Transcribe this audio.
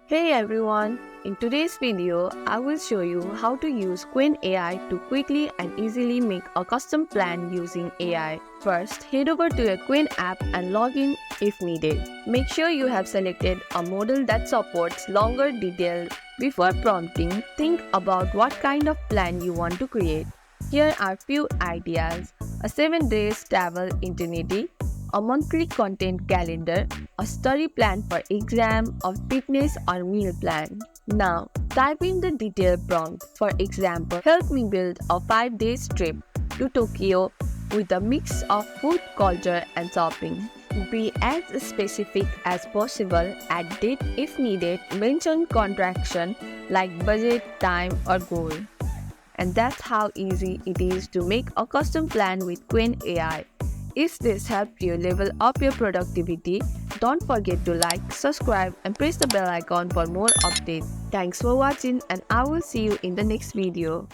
Hey everyone! In today's video, I will show you how to use Qwen AI to quickly and easily make a custom plan using AI. First, head over to your Qwen app and log in if needed. Make sure you have selected a model that supports longer detail. Before prompting, think about what kind of plan you want to create. Here are few ideas: a 7 days travel itinerary, a monthly content calendar, a study plan for exam, a fitness or meal plan. Now, type in the detailed prompt. For example, help me build a 5 day trip to Tokyo with a mix of food, culture, and shopping. Be as specific as possible, add date if needed, mention contraction like budget, time, or goal. And that's how easy it is to make a custom plan with Qwen AI. If this helped you level up your productivity, don't forget to like, subscribe, and press the bell icon for more updates. Thanks for watching, and I will see you in the next video.